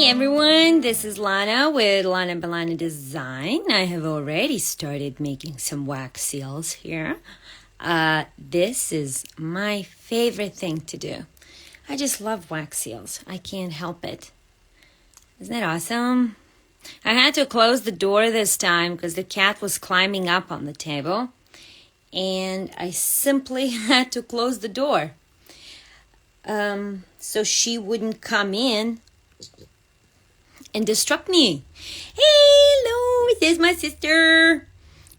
everyone, this is Lana with Lana Balana Design. I have already started making some wax seals here. This is my favorite thing to do. I just love wax seals. I can't help it. Isn't that awesome? I had to close the door this time because the cat was climbing up on the table. And I simply had to close the door so she wouldn't come in and disrupt me. Hello, there's my sister.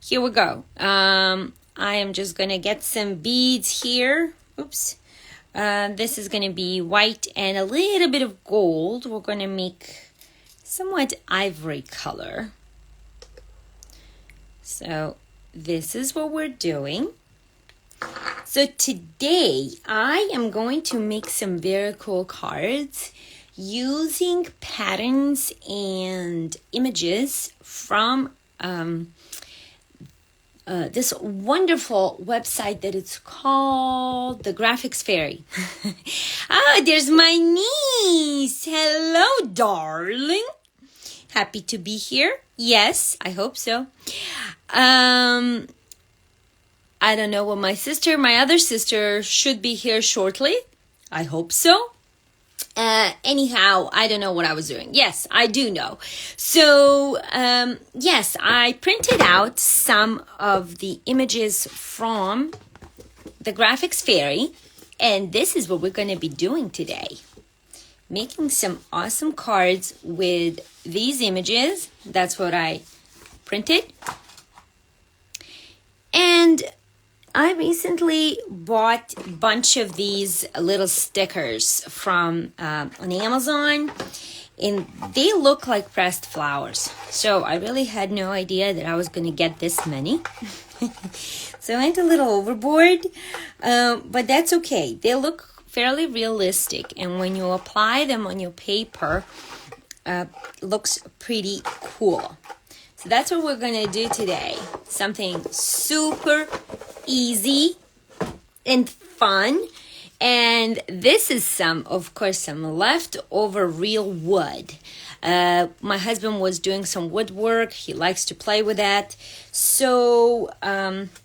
Here we go. I am just going to get some beads here. Oops. This is going to be white and a little bit of gold. We're going to make somewhat ivory color. So this is what we're doing. So today I am going to make some very cool cards using patterns and images from this wonderful website that it's called the Graphics Fairy. There's my niece. Hello, darling. Happy to be here. Yes, I hope so. I don't know what my other sister should be here shortly. I hope so. Anyhow, I don't know what I was doing. Yes, I do know. So, yes, I printed out some of the images from the Graphics Fairy, and this is what we're going to be doing today. Making some awesome cards with these images. That's what I printed. And I recently bought a bunch of these little stickers from on Amazon, and they look like pressed flowers. So I really had no idea that I was going to get this many. So I went a little overboard, but that's okay. They look fairly realistic, and when you apply them on your paper, looks pretty cool. So that's what we're going to do today. Something super easy and fun. And this is some leftover real wood. My husband was doing some woodwork. He likes to play with that. So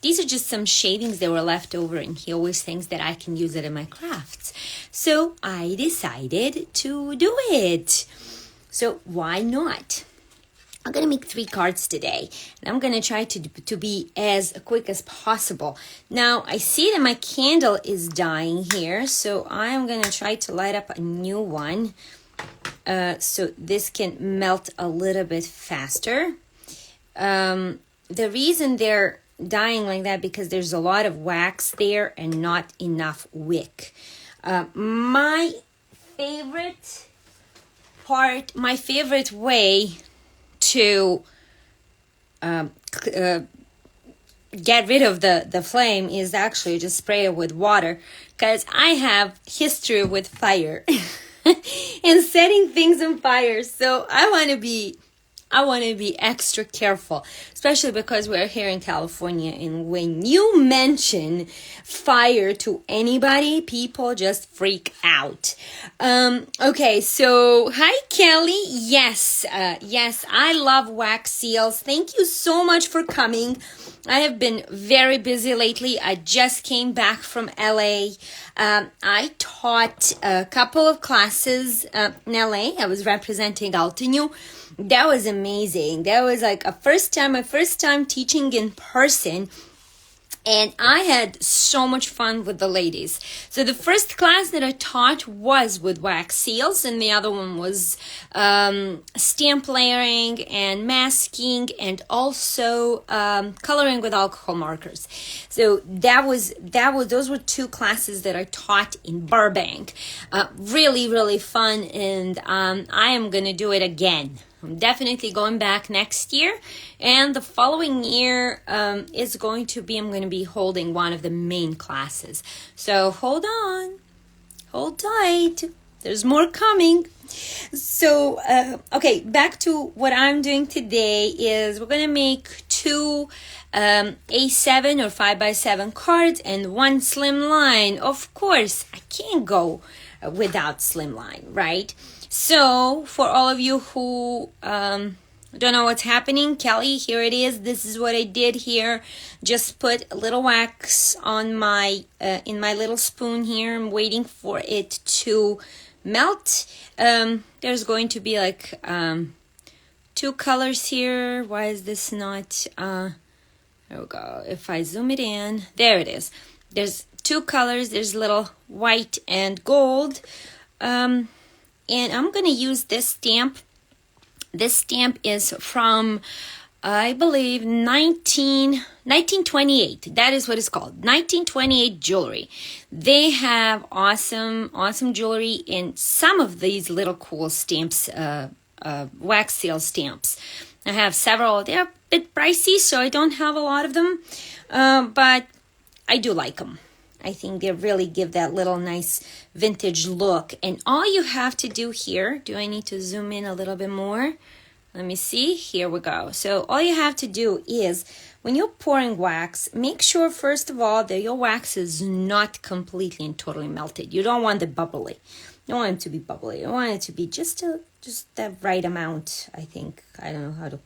these are just some shavings that were left over, and he always thinks that I can use it in my crafts. So I decided to do it. So why not? I'm going to make 3 cards today, and I'm going to try to be as quick as possible. Now, I see that my candle is dying here, so I'm going to try to light up a new one so this can melt a little bit faster. The reason they're dying like that because there's a lot of wax there and not enough wick. My favorite way to get rid of the flame is actually just spray it with water, because I have history with fire and setting things on fire. So I want to be extra careful, especially because we're here in California, and when you mention fire to anybody, people just freak out. Okay, so hi Kelly. Yes, I love wax seals. Thank you so much for coming. I have been very busy lately. I just came back from LA. I taught a couple of classes in LA. I was representing Alteneu. That was amazing. That was like my first time teaching in person. And I had so much fun with the ladies. So the first class that I taught was with wax seals, and the other one was stamp layering and masking, and also coloring with alcohol markers. So those were 2 classes that I taught in Burbank. Really, really fun, and I am gonna do it again. I'm definitely going back next year, and the following year I'm going to be holding one of the main classes. So hold tight, there's more coming. So okay, back to what I'm doing today is we're gonna make 2 A7 or 5x7 cards and 1 slim line. Of course, I can't go without slim line, right? So for all of you who don't know what's happening, Kelly, here it is. This is what I did here. Just put a little wax on my in my little spoon here. I'm waiting for it to melt. There's going to be like two colors here. Why is this not there we go. If I zoom it in, there it is. There's two colors. There's little white and gold. And I'm going to use this stamp. This stamp is from, I believe, 1928. That is what it's called, 1928 jewelry. They have awesome jewelry in some of these little cool stamps, wax seal stamps. I have several. They're a bit pricey, so I don't have a lot of them, but I do like them. I think they really give that little nice vintage look. And all you have to do here, do I need to zoom in a little bit more? Let me see. Here we go. So all you have to do is, when you're pouring wax, make sure first of all that your wax is not completely and totally melted. You don't want it bubbly. You don't want it to be bubbly. You want it to be just the right amount, I think. I don't know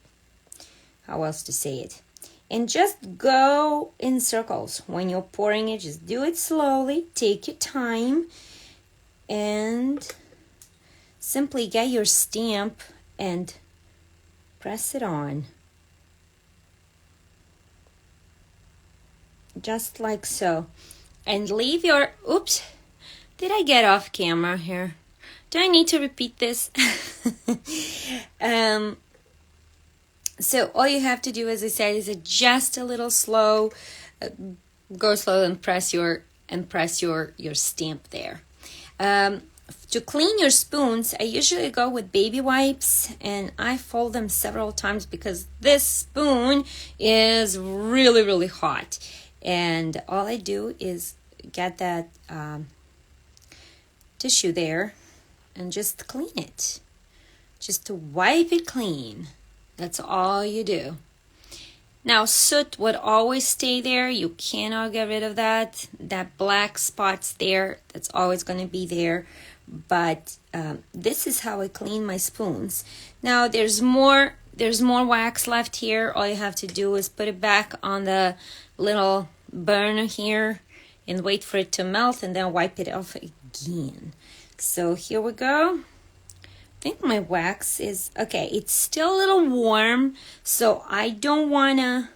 how else to say it. And just go in circles when you're pouring it. Just do it slowly. Take your time. And simply get your stamp and press it on. Just like so. And leave your... Oops. Did I get off camera here? Do I need to repeat this? So all you have to do, as I said, is adjust a little slow, go slow and press your stamp there. To clean your spoons, I usually go with baby wipes, and I fold them several times because this spoon is really, really hot. And all I do is get that tissue there and just clean it. Just to wipe it clean. That's all you do. Now, soot would always stay there. You cannot get rid of that. That black spots there, that's always going to be there. But this is how I clean my spoons. Now, there's more wax left here. All you have to do is put it back on the little burner here and wait for it to melt and then wipe it off again. So here we go. I think my wax is okay. It's still a little warm, so I don't wanna.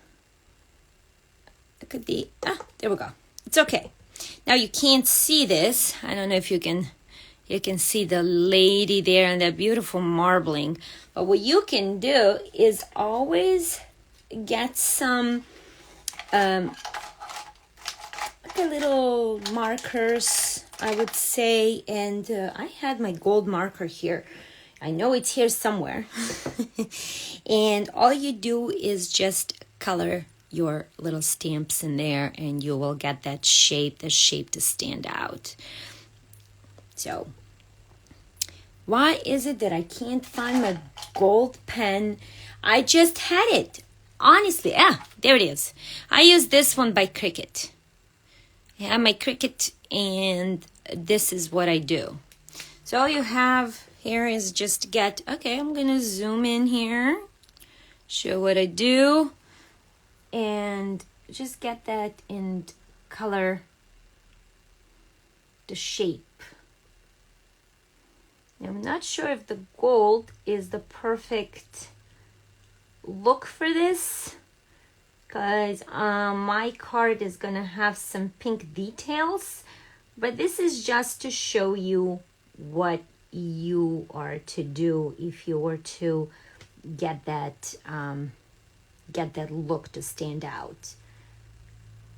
It could be. There we go. It's okay. Now you can't see this. I don't know if you can. You can see the lady there and that beautiful marbling. But what you can do is always get some like a little markers, I would say. And I had my gold marker here. I know it's here somewhere. And all you do is just color your little stamps in there and you will get that shape, the shape to stand out. So, why is it that I can't find my gold pen? I just had it. Honestly, there it is. I use this one by Cricut. I have my Cricut and this is what I do. So all you have here is just get, okay, I'm going to zoom in here, show what I do, and just get that in color, the shape. I'm not sure if the gold is the perfect look for this, because my card is going to have some pink details, but this is just to show you what you are to do if you were to get that look to stand out.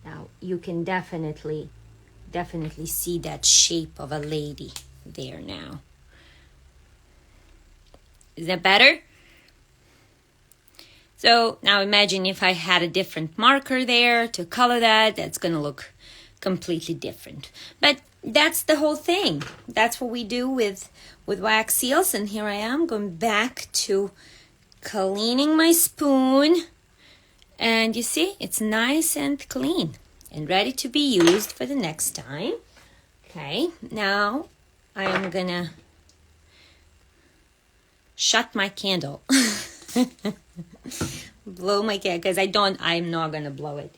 Now you can definitely see that shape of a lady there now. Is that better? So now imagine if I had a different marker there to color that, that's going to look completely different. But that's the whole thing. That's what we do with wax seals. And here I am going back to cleaning my spoon. And you see, it's nice and clean and ready to be used for the next time. Okay, now I'm going to shut my candle. Blow my candle, because I'm not gonna blow it.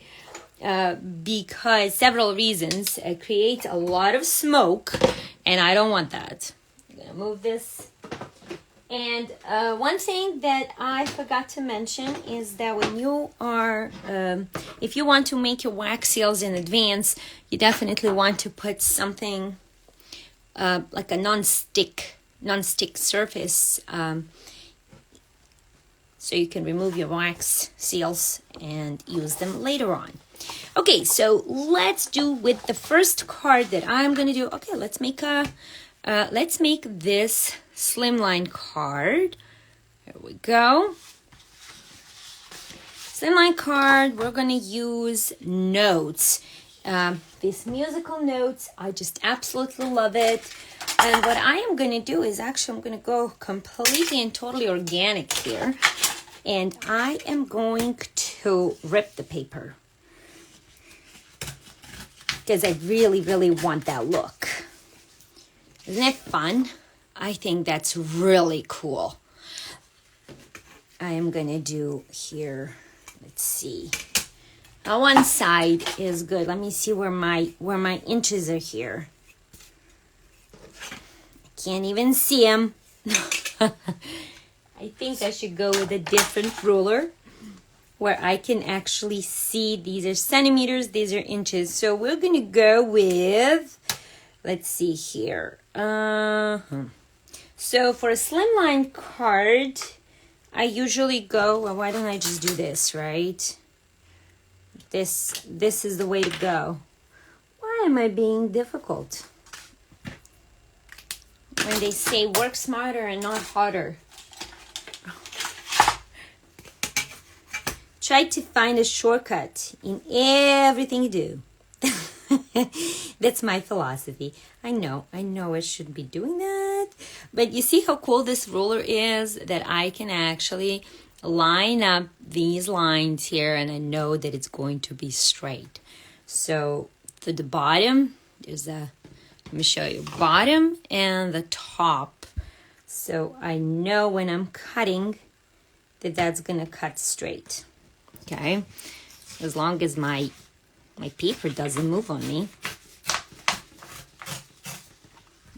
Because several reasons. It creates a lot of smoke, and I don't want that. I'm gonna move this. And one thing that I forgot to mention is that when you are, if you want to make your wax seals in advance, you definitely want to put something like a non-stick surface, so you can remove your wax seals and use them later on. Okay, so let's do with the first card that I'm gonna do. Okay, let's make this slimline card. There we go. Slimline card, we're gonna use notes. These musical notes, I just absolutely love it. And what I am gonna do is actually I'm gonna go completely and totally organic here. And I am going to rip the paper, because I really, really want that look. Isn't it fun? I think that's really cool. I am gonna do here, let's see. On one side is good. Let me see where my inches are here. I can't even see them. I think I should go with a different ruler where I can actually see. These are centimeters, these are inches. So we're gonna go with, let's see here. So for a slimline card, I usually go, well, why don't I just do this, right? This is the way to go. Why am I being difficult? When they say work smarter and not harder. Try to find a shortcut in everything you do. That's my philosophy. I know I shouldn't be doing that. But you see how cool this ruler is, that I can actually line up these lines here, and I know that it's going to be straight. So for the bottom, let me show you, bottom and the top. So I know when I'm cutting that that's gonna cut straight. Okay, as long as my paper doesn't move on me.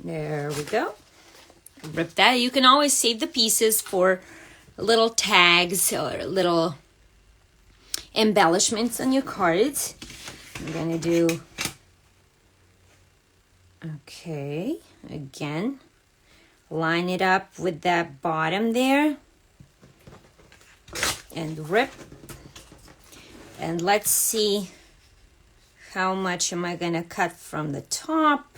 There we go. Rip that. You can always save the pieces for little tags or little embellishments on your cards. I'm gonna do, okay, again, line it up with that bottom there and rip. And let's see how much am I gonna cut from the top.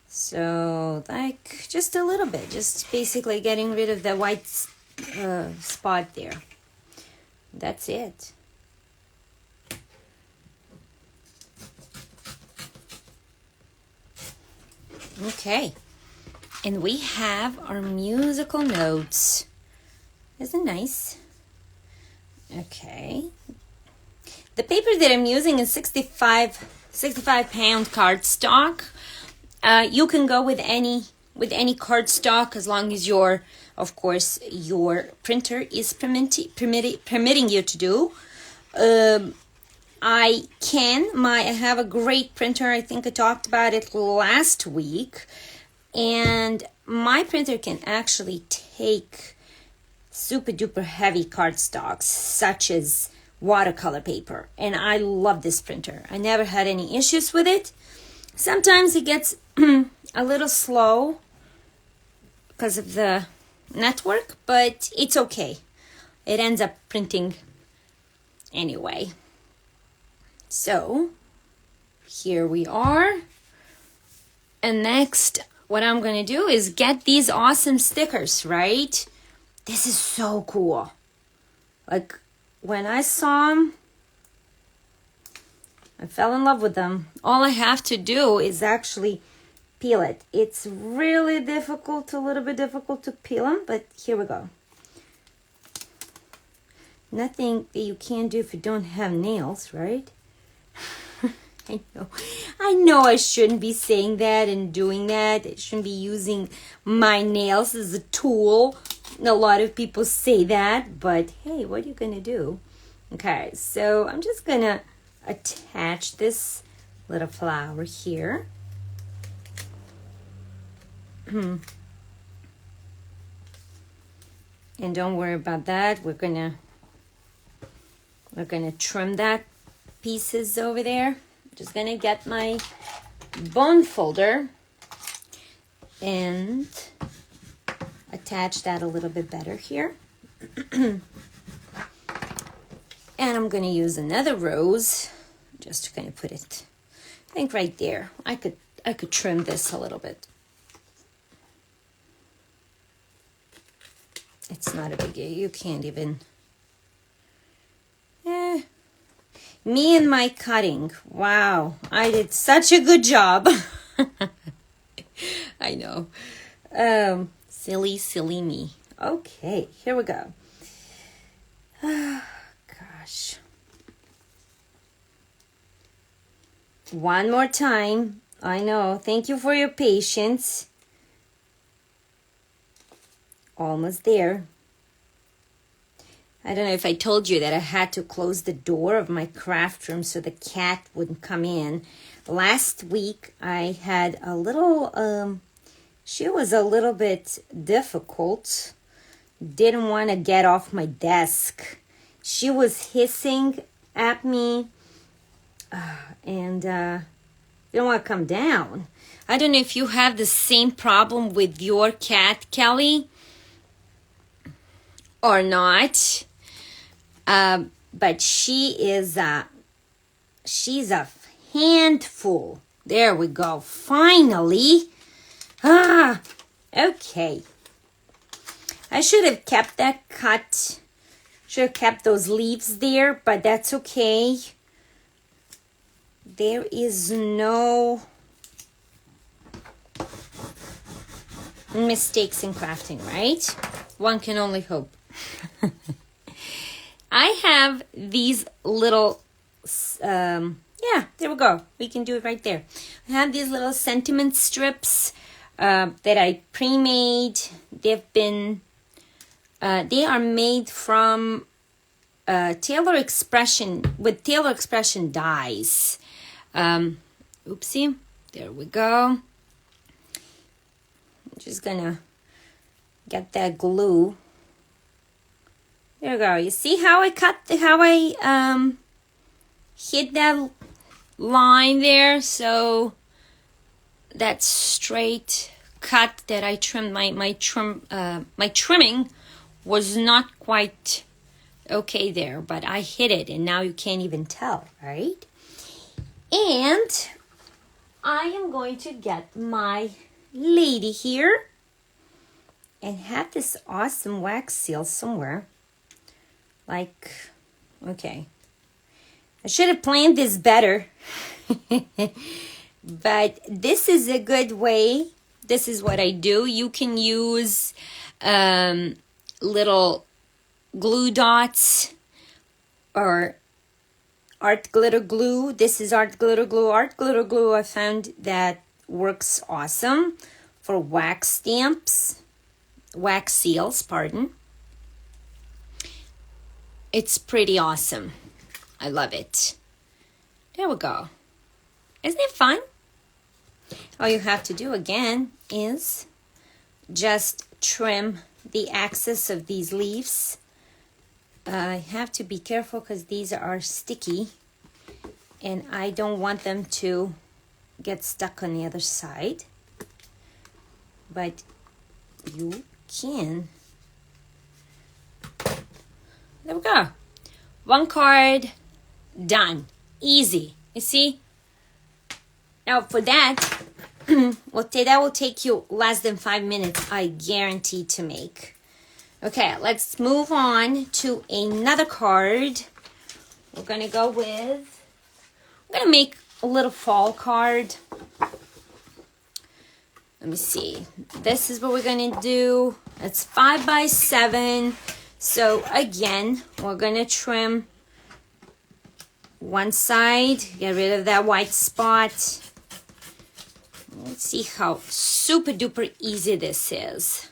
So like just a little bit, just basically getting rid of the white spot there. That's it. Okay, and we have our musical notes. Isn't it nice? Okay. The paper that I'm using is 65 pound cardstock. You can go with any cardstock as long as your printer is permitting you to do. I have a great printer. I think I talked about it last week, and my printer can actually take super duper heavy cardstocks such as watercolor paper, and I love this printer. I never had any issues with it. Sometimes it gets a little slow because of the network, but it's okay. It ends up printing anyway. So here we are. And next, what I'm going to do is get these awesome stickers, right? This is so cool. Like, when I saw them, I fell in love with them. All I have to do is actually peel it. It's really difficult, a little bit difficult to peel them, but here we go. Nothing that you can't do if you don't have nails, right? I know I shouldn't be saying that and doing that. I shouldn't be using my nails as a tool A lot of people say that, but hey, what are you gonna do? Okay, so I'm just gonna attach this little flower here. And don't worry about that. We're gonna trim that pieces over there. Just gonna get my bone folder and attach that a little bit better here. And I'm gonna use another rose, just to kind of put it, I think right there. I could trim this a little bit. It's not a biggie. You can't even. Me and my cutting. Wow, I did such a good job. I know. Silly me. Okay, here we go. Gosh. One more time. I know. Thank you for your patience. Almost there. I don't know if I told you that I had to close the door of my craft room so the cat wouldn't come in. Last week I had a little, she was a little bit difficult. Didn't want to get off my desk. She was hissing at me and didn't want to come down. I don't know if you have the same problem with your cat, Kelly, or not. But she's a handful. There we go. Finally. Okay. I should have kept that cut. Should have kept those leaves there, but that's okay. There is no mistakes in crafting, right? One can only hope. I have these little, yeah, there we go. We can do it right there. I have these little sentiment strips that I pre-made. They've been, they are made from Taylor Expression, with Taylor Expression dies. Oopsie, there we go. I'm just gonna get that glue. There we go. You see how I hit that line there? So that straight cut that I trimmed, my trimming was not quite okay there, but I hit it, and now you can't even tell, right? And I am going to get my lady here and have this awesome wax seal somewhere. Like, okay. I should have planned this better. But this is a good way. This is what I do. You can use little glue dots or art glitter glue. This is art glitter glue. Art glitter glue, I found that works awesome for wax stamps, wax seals, pardon. It's pretty awesome. I love it. There we go. Isn't it fun? All you have to do again is just trim the axis of these leaves. I have to be careful because these are sticky and I don't want them to get stuck on the other side. But you can. There we go. One card, done. Easy. You see? Now for that, that will take you less than 5 minutes, I guarantee to make. Okay, let's move on to another card. We're going to go with, I'm going to make a little fall card. Let me see. This is what we're going to do. It's 5 by 7. So again, we're going to trim one side, get rid of that white spot. Let's see how super duper easy this is.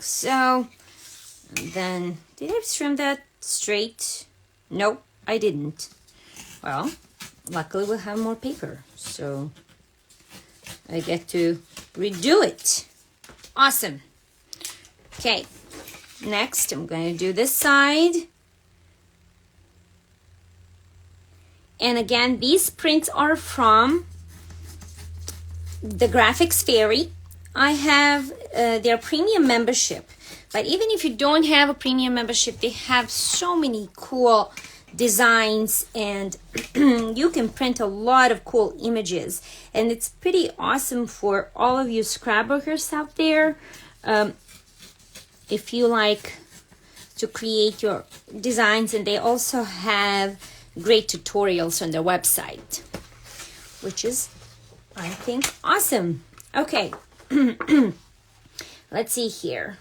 like so. And then, did I trim that straight? Nope, I didn't. Well, luckily we'll have more paper, so I get to redo it. Awesome. Okay, next I'm going to do this side. And again, these prints are from the Graphics Fairy. I have their premium membership. But even if you don't have a premium membership, they have so many cool designs, and you can print a lot of cool images. And it's pretty awesome for all of you scrapbookers out there. If you like to create your designs, and they also have great tutorials on their website, which is, I think, awesome. Okay, let's see here.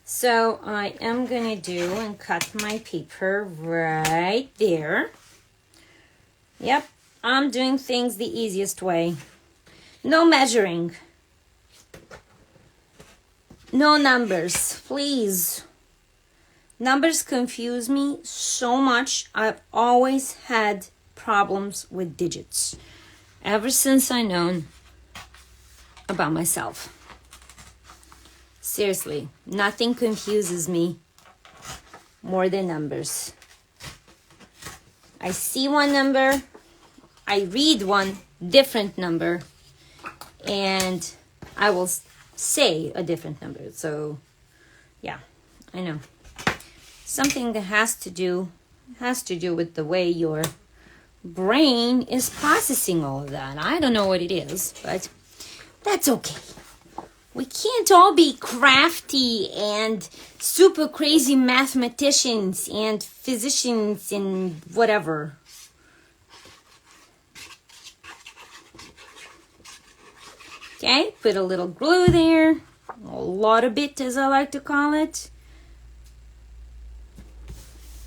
So I am going to do and cut my paper right there. Yep, I'm doing things the easiest way. No measuring. No numbers, please. Numbers confuse me so much. I've always had problems with digits ever since I known about myself. Seriously, nothing confuses me more than numbers. I see one number, I read one different number, and I will say a different number. So, yeah, I know. Something that has to do with the way your brain is processing all of that. I don't know what it is, but that's okay. We can't all be crafty and super crazy mathematicians and physicians and whatever. Okay, put a little glue there. A lot of it, as I like to call it.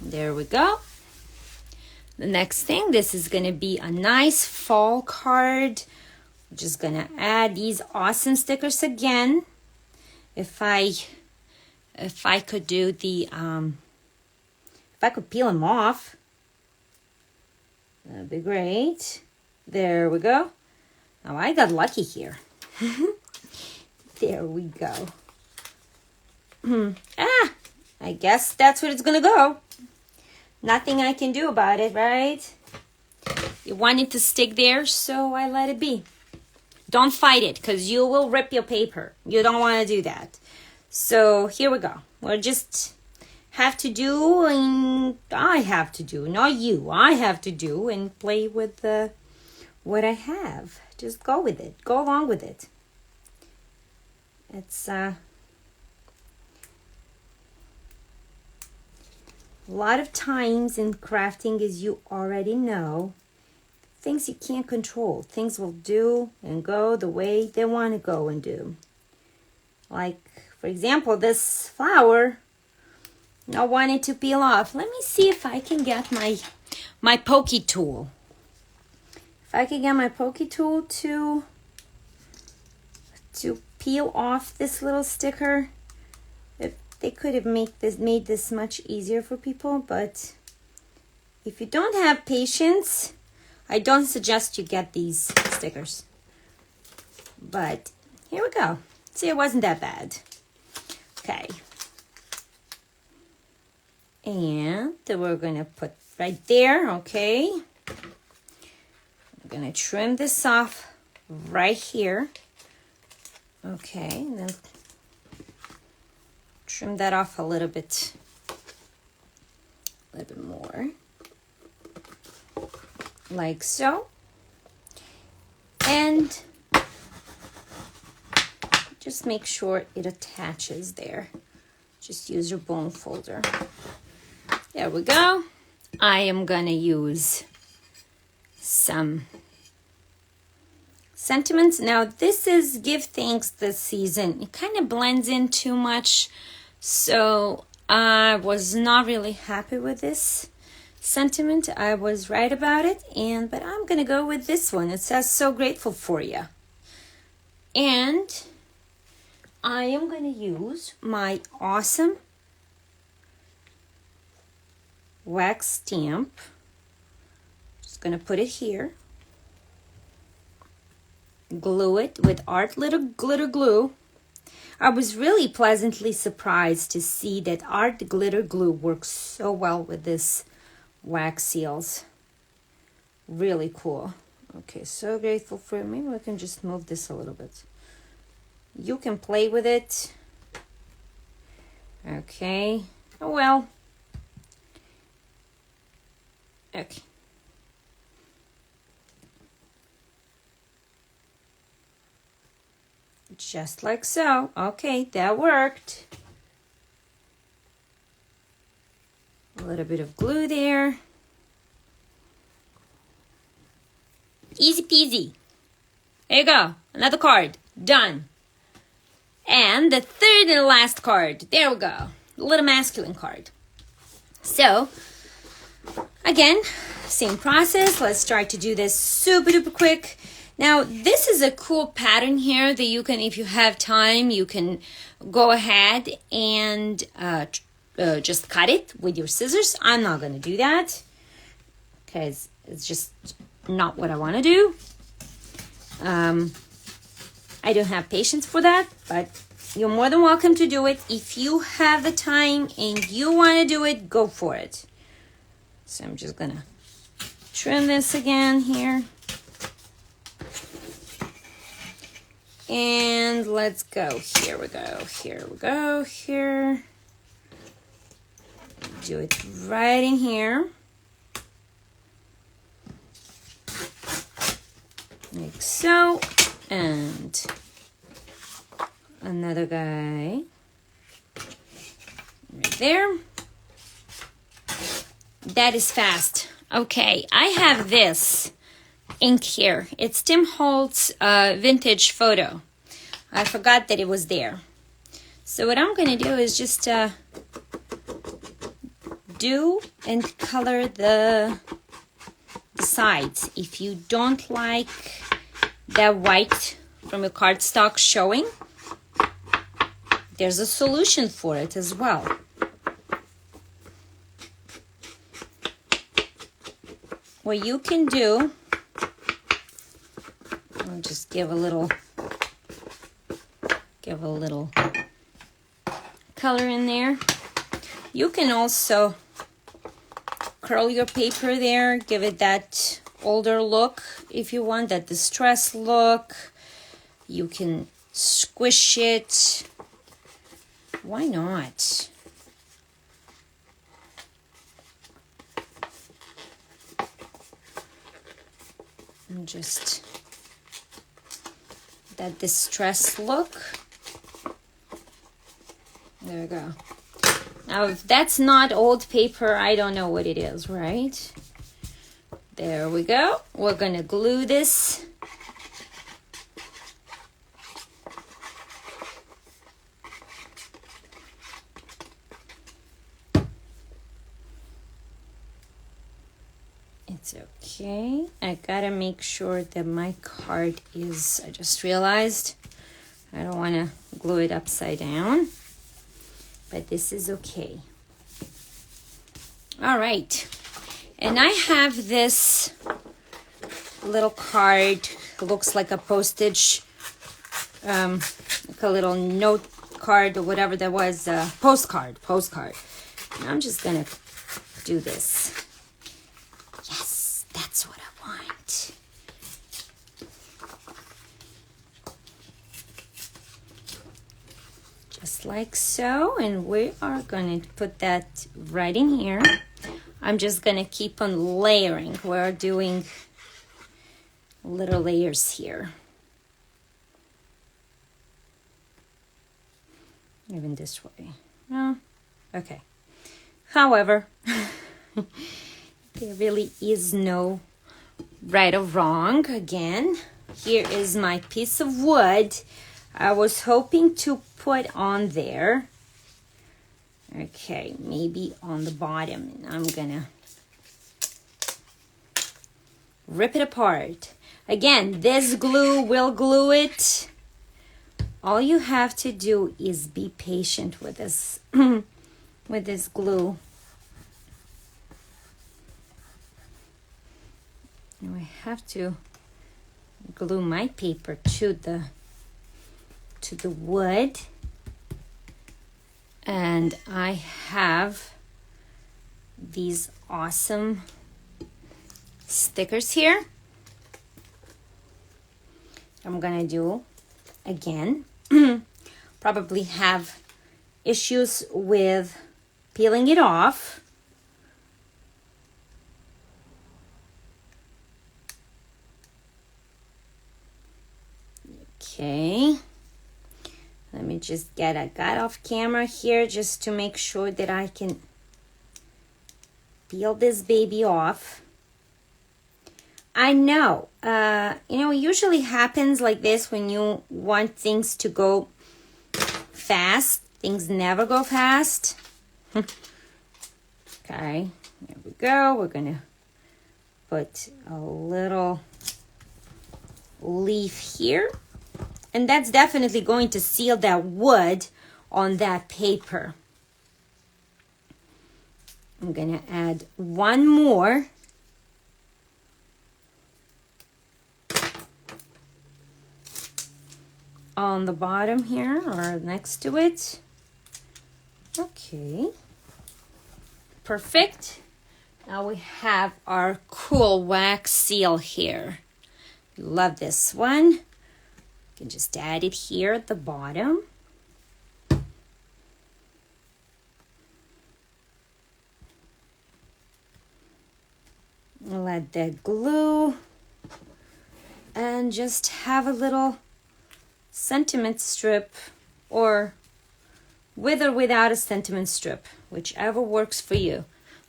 There we go. The next thing, this is going to be a nice fall card. I'm just going to add these awesome stickers again. If I could do the, if I could peel them off, that'd be great. There we go. Oh, I got lucky here. There we go. I guess that's where it's going to go. Nothing I can do about it, right? You want it to stick there, so I let it be. Don't fight it, because you will rip your paper. You don't want to do that. So here we go. We'll just have to do, and I have to do, not you. I have to do and play with what I have. Just go with it. Go along with it. It's a lot of times in crafting, as you already know, things you can't control. Things will do and go the way they want to go and do. Like, for example, this flower, I want it to peel off. Let me see if I can get my pokey tool. If I can get my pokey tool to peel off this little sticker. They could have made this much easier for people, but if you don't have patience, I don't suggest you get these stickers. But here we go. See, it wasn't that bad. Okay. And we're going to put right there, okay. I'm going to trim this off right here. Okay, and then trim that off a little bit more, like so. And just make sure it attaches there. Just use your bone folder. There we go. I am gonna use some sentiments. Now this is Give Thanks this season. It kind of blends in too much, so I was not really happy with this sentiment. I was right about it, but I'm gonna go with this one. It says, so grateful for you. And I am going to use my awesome wax stamp. Just going to put it here. Glue it with Art Little Glitter Glue. I was really pleasantly surprised to see that Art Glitter Glue works so well with this wax seals. Really cool. Okay, so grateful for it. Maybe we can just move this a little bit. You can play with it. Okay. Oh well. Okay. Just like so. Okay, that worked. A little bit of glue there. Easy peasy. There you go. Another card. Done. And the third and last card. There we go. A little masculine card. So, again, same process. Let's try to do this super duper quick. Now, this is a cool pattern here that you can, if you have time, you can go ahead and just cut it with your scissors. I'm not going to do that because it's just not what I want to do. I don't have patience for that, but you're more than welcome to do it. If you have the time and you want to do it, go for it. So I'm just going to trim this again here. And let's go. Here we go. Here we go. Here. Do it right in here. Like so. And another guy right there. That is fast. Okay, I have this ink here. It's Tim Holtz vintage photo. I forgot that it was there. So what I'm going to do is just do and color the sides. If you don't like that white from your cardstock showing, there's a solution for it as well. What you can do, I'll just give a little color in there. You can also curl your paper there, give it that older look if you want, that distressed look. You can squish it. Why not? And just that distressed look. There we go. Now, if that's not old paper, I don't know what it is, right? There we go. We're going to glue this. It's okay. I gotta make sure that my card is, I just realized, I don't want to glue it upside down, but this is okay. All right. And I have this little card, looks like a postage, like a little note card or whatever that was, postcard. And I'm just gonna do this. Yes, that's what I want. Just like so, and we are going to put that right in here. I'm just going to keep on layering. We're doing little layers here. Even this way. No? Okay. However, there really is no right or wrong. Again, here is my piece of wood I was hoping to put on there. Okay, maybe on the bottom. I'm gonna rip it apart. Again, this glue will glue it all you have to do is be patient with this with this glue. Now I have to glue my paper to the wood, and I have these awesome stickers here. I'm gonna do again. Probably have issues with peeling it off. Okay, let me just get off camera here just to make sure that I can peel this baby off. I know, it usually happens like this when you want things to go fast. Things never go fast. Okay, here we go. We're gonna put a little leaf here. And that's definitely going to seal that wood on that paper. I'm gonna add one more. On the bottom here or next to it. Okay. Perfect. Now we have our cool wax seal here. Love this one. You can just add it here at the bottom. Let that glue and just have a little sentiment strip, or with or without a sentiment strip, whichever works for you.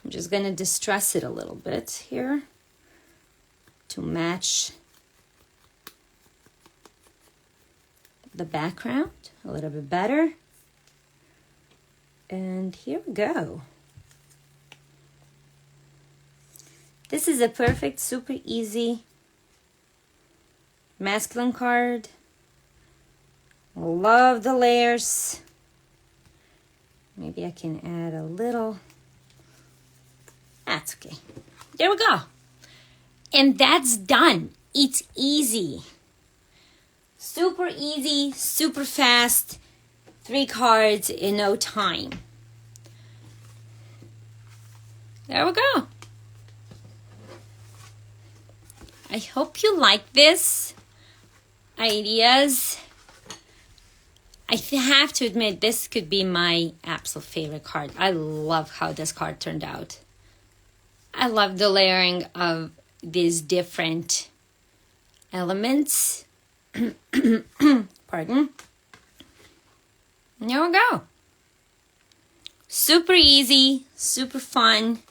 I'm just going to distress it a little bit here to match the background a little bit better. And here we go. This is a perfect, super easy masculine card. Love the layers. Maybe I can add a little. That's okay. There we go. And that's done. It's easy. Super easy, super fast. 3 cards in no time. There we go. I hope you like this ideas. I have to admit, this could be my absolute favorite card. I love how this card turned out. I love the layering of these different elements. Pardon. There we go. Super easy, super fun.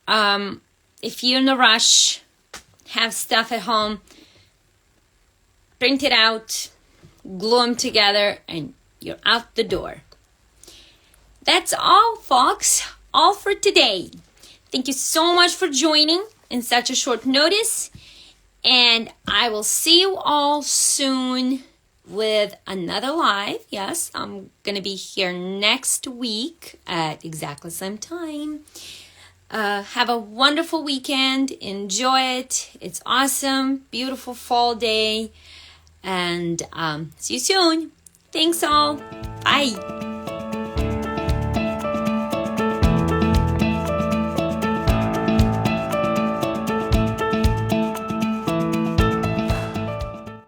If you're in a rush, have stuff at home, print it out, glue them together, and you're out the door. That's all, folks. All for today. Thank you so much for joining in such a short notice. And I will see you all soon with another live. Yes, I'm going to be here next week at exactly the same time. Have a wonderful weekend. Enjoy it. It's awesome. Beautiful fall day. And see you soon. Thanks all. Bye.